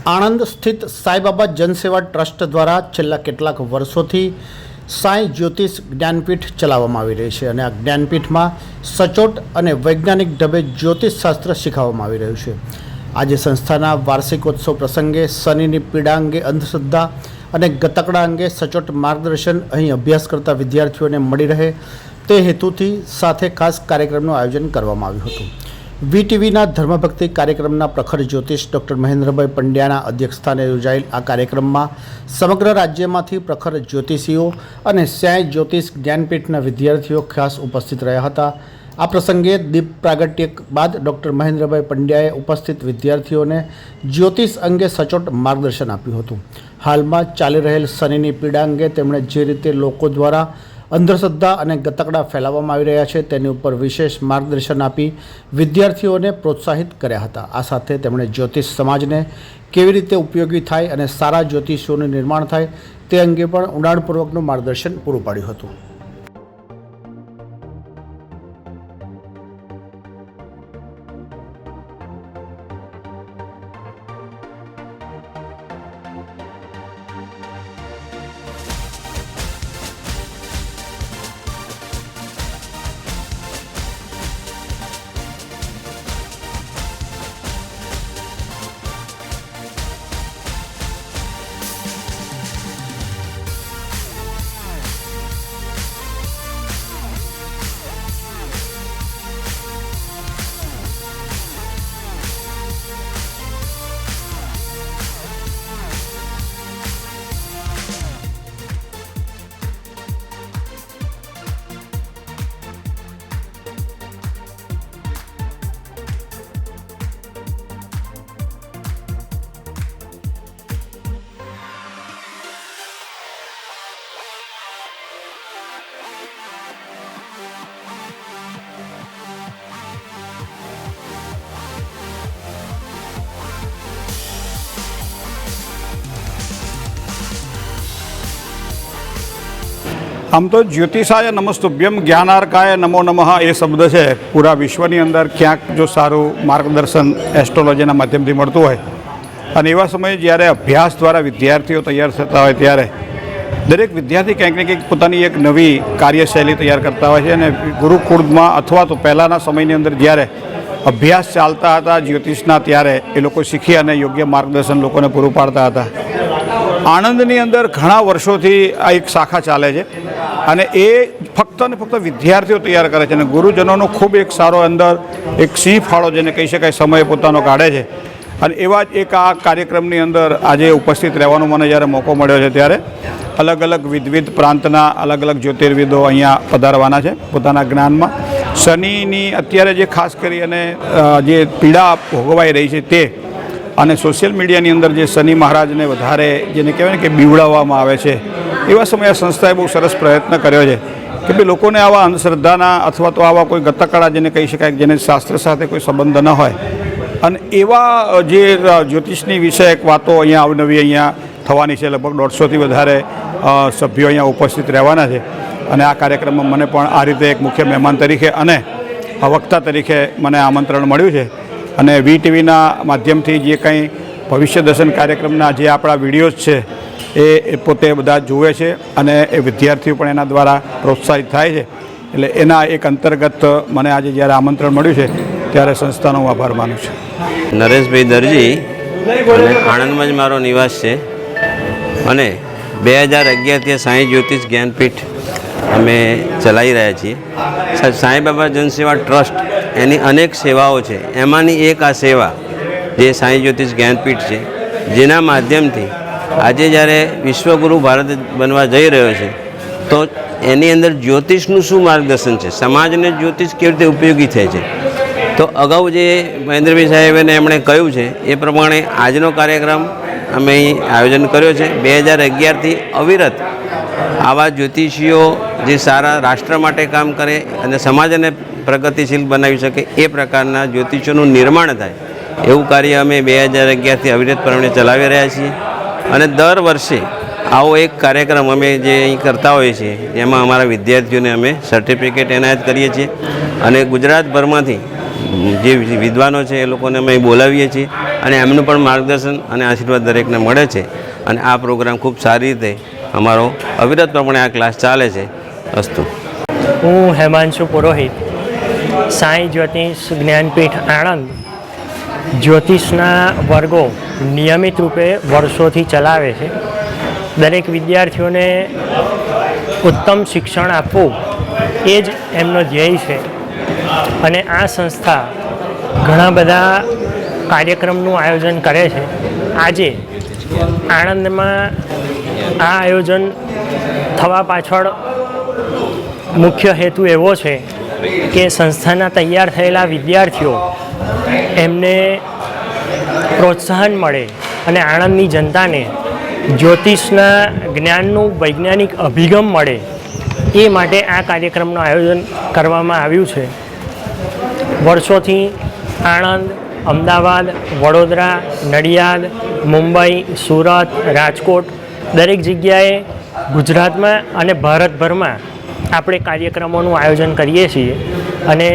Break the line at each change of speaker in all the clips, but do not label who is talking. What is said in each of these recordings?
આણંદ સ્થિત સાંઈબાબા જનસેવા ટ્રસ્ટ દ્વારા છેલ્લા કેટલાક વર્ષોથી સાંઈ જ્યોતિષ જ્ઞાનપીઠ ચલાવવામાં આવી રહી છે અને આ જ્ઞાનપીઠમાં સચોટ અને વૈજ્ઞાનિક ઢબે જ્યોતિષશાસ્ત્ર શીખવવામાં આવી રહ્યું છે। આજે સંસ્થાના વાર્ષિકોત્સવ પ્રસંગે શનિની પીડા અંગે અંધશ્રદ્ધા અને ગતકડા અંગે સચોટ માર્ગદર્શન અહીં અભ્યાસ કરતા વિદ્યાર્થીઓને મળી રહે તે હેતુથી સાથે ખાસ કાર્યક્રમનું આયોજન કરવામાં આવ્યું હતું। વીટીવીના ધર્મભક્તિ કાર્યક્રમના પ્રખર જ્યોતિષ ડૉક્ટર મહેન્દ્રભાઈ પંડ્યાના અધ્યક્ષસ્થાને યોજાયેલ આ કાર્યક્રમમાં સમગ્ર રાજ્યમાંથી પ્રખર જ્યોતિષીઓ અને સાંઈ જ્યોતિષ જ્ઞાનપીઠના વિદ્યાર્થીઓ ખાસ ઉપસ્થિત રહ્યા હતા। આ પ્રસંગે દીપ પ્રાગટ્ય બાદ ડૉક્ટર મહેન્દ્રભાઈ પંડ્યાએ ઉપસ્થિત વિદ્યાર્થીઓને જ્યોતિષ અંગે સચોટ માર્ગદર્શન આપ્યું હતું। હાલમાં ચાલી રહેલ શનિની પીડા અંગે તેમણે જે રીતે લોકો દ્વારા અંધશ્રદ્ધા અને ગતકડા ફેલાવવામાં આવી રહ્યા છે તેની ઉપર વિશેષ માર્ગદર્શન આપી વિદ્યાર્થીઓને પ્રોત્સાહિત કર્યા હતા। આ સાથે તેમણે જ્યોતિષ સમાજને કેવી રીતે ઉપયોગી થાય અને સારા જ્યોતિષીઓનું નિર્માણ થાય તે અંગે પણ ઊંડાણપૂર્વકનું માર્ગદર્શન પૂરું પાડ્યું હતું।
આમ તો જ્યોતિષાય નમસ્તુભ્યમ જ્ઞાનાર્કાય નમો નમઃ એ શબ્દ છે પૂરા વિશ્વની અંદર ક્યાંક જો સારું માર્ગદર્શન એસ્ટ્રોલોજીના માધ્યમથી મળતું હોય અને એવા સમયે જ્યારે અભ્યાસ દ્વારા વિદ્યાર્થીઓ તૈયાર થતા હોય ત્યારે દરેક વિદ્યાર્થી ક્યાંક ને ક્યાંક પોતાની એક નવી કાર્યશૈલી તૈયાર કરતા હોય છે અને ગુરુકુળમાં અથવા તો પહેલાંના સમયની અંદર જ્યારે અભ્યાસ ચાલતા હતા જ્યોતિષના ત્યારે એ લોકો શીખી અને યોગ્ય માર્ગદર્શન લોકોને પૂરું પાડતા હતા। આણંદની અંદર ઘણા વર્ષોથી આ એક શાખા ચાલે છે અને એ ફક્ત ને ફક્ત વિદ્યાર્થીઓ તૈયાર કરે છે અને ગુરુજનોનો ખૂબ એક સારો અંદર એક સિંહ ફાળો જેને કહી શકાય સમય પોતાનો કાઢે છે અને એવા જ એક આ કાર્યક્રમની અંદર આજે ઉપસ્થિત રહેવાનો મને જ્યારે મોકો મળ્યો છે ત્યારે અલગ અલગ વિવિધ પ્રાંતના અલગ અલગ જ્યોતિર્વિદો અહીંયા પધારવાના છે પોતાના જ્ઞાનમાં। શનિની અત્યારે જે ખાસ કરી અને જે પીડા ભોગવાઈ રહી છે તે અને સોશિયલ મીડિયાની અંદર જે શનિ મહારાજને વધારે જેને કહેવાય ને કે બીવડાવવામાં આવે છે એવા સમયે આ સંસ્થાએ બહુ સરસ પ્રયત્ન કર્યો છે કે ભાઈ લોકોને આવા અંધશ્રદ્ધાના અથવા તો આવા કોઈ ગતકડા જેને કહી શકાય જેને શાસ્ત્ર સાથે કોઈ સંબંધ ન હોય અને એવા જે જ્યોતિષની વિષયક વાતો અહીંયા અવનવી અહીંયા થવાની છે। લગભગ 150થી વધારે સભ્યો અહીંયા ઉપસ્થિત રહેવાના છે અને આ કાર્યક્રમમાં મને પણ આ રીતે એક મુખ્ય મહેમાન તરીકે અને વક્તા તરીકે મને આમંત્રણ મળ્યું છે અને વીટીવીના માધ્યમથી જે કંઈ ભવિષ્ય દર્શન કાર્યક્રમના જે આપણા વિડીયોઝ છે એ પોતે બધા જુએ છે અને એ વિદ્યાર્થીઓ પણ એના દ્વારા પ્રોત્સાહિત થાય છે। એટલે એના એક અંતર્ગત મને આજે જ્યારે આમંત્રણ મળ્યું છે ત્યારે સંસ્થાનો હું આભાર માનું છું।
નરેશભાઈ દરજી અને આણંદમાં જ મારો નિવાસ છે અને 2011થી સાંઈ જ્યોતિષ જ્ઞાનપીઠ અમે ચલાવી રહ્યા છીએ। સાંઈબાબા જનસેવા ટ્રસ્ટ એની અનેક સેવાઓ છે, એમાંની એક આ સેવા જે સાંઈ જ્યોતિષ જ્ઞાનપીઠ છે જેના માધ્યમથી આજે જ્યારે વિશ્વગુરુ ભારત બનવા જઈ રહ્યો છે તો એની અંદર જ્યોતિષનું શું માર્ગદર્શન છે, સમાજને જ્યોતિષ કેવી રીતે ઉપયોગી થાય છે। તો અગાઉ જે મહેન્દ્રભાઈ સાહેબને એમણે કહ્યું છે એ પ્રમાણે આજનો કાર્યક્રમ અમે અહીં આયોજન કર્યો છે। 2011થી અવિરત આવા જ્યોતિષીઓ જે સારા રાષ્ટ્ર માટે કામ કરે અને સમાજને પ્રગતિશીલ બનાવી શકે એ પ્રકારના જ્યોતિષોનું નિર્માણ થાય એવું કાર્ય અમે 2011થી અવિરતપણે ચલાવી રહ્યા છીએ અને દર વર્ષે આવો એક કાર્યક્રમ અમે જે અહીં કરતા હોઈએ છીએ જેમાં અમારા વિદ્યાર્થીઓને અમે સર્ટિફિકેટ એનાયત કરીએ છીએ અને ગુજરાતભરમાંથી જે વિદ્વાનો છે એ લોકોને અમે બોલાવીએ છીએ અને એમનું પણ માર્ગદર્શન અને આશીર્વાદ દરેકને મળે છે અને આ પ્રોગ્રામ ખૂબ સારી રીતે અમારો અવિરતપણે આ ક્લાસ ચાલે છે. અસ્તુ.
હું હેમાંશુ પુરોહિત, સાંઈ જ્યોતિષ જ્ઞાનપીઠ આણંદ જ્યોતિષના વર્ગો નિયમિત રૂપે વર્ષોથી ચલાવે છે. દરેક વિદ્યાર્થીઓને ઉત્તમ શિક્ષણ આપવું એ જ એમનો ધ્યેય છે અને આ સંસ્થા ઘણા બધા કાર્યક્રમનું આયોજન કરે છે. આજે આણંદમાં આ આયોજન થવા પાછળ મુખ્ય હેતુ એવો છે કે સંસ્થાના તૈયાર થયેલા વિદ્યાર્થીઓ એમને પ્રોત્સાહન મળે અને આણંદની જનતાને જ્યોતિષના જ્ઞાનનું વૈજ્ઞાનિક અભિગમ મળે એ માટે આ કાર્યક્રમનું આયોજન કરવામાં આવ્યું છે. વર્ષોથી આણંદ, અમદાવાદ, વડોદરા, નડિયાદ, મુંબઈ, સુરત, રાજકોટ દરેક જગ્યાએ ગુજરાતમાં અને ભારતભરમાં આપણે કાર્યક્રમોનું આયોજન કરીએ છીએ અને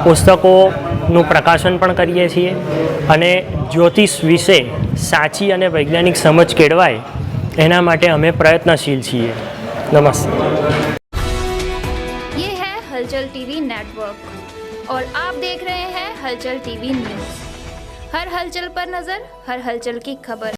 પુસ્તકોનું પ્રકાશન પણ કરીએ છીએ અને જ્યોતિષ વિશે સાચી અને વૈજ્ઞાનિક સમજ કેળવાય એના માટે અમે પ્રયત્નશીલ છીએ. નમસ્તે.
ये है हलचल टीवी नेटवर्क और आप देख रहे हैं हलचल टीवी न्यूज. हर हलचल पर नजर, हर हलचल की खबर.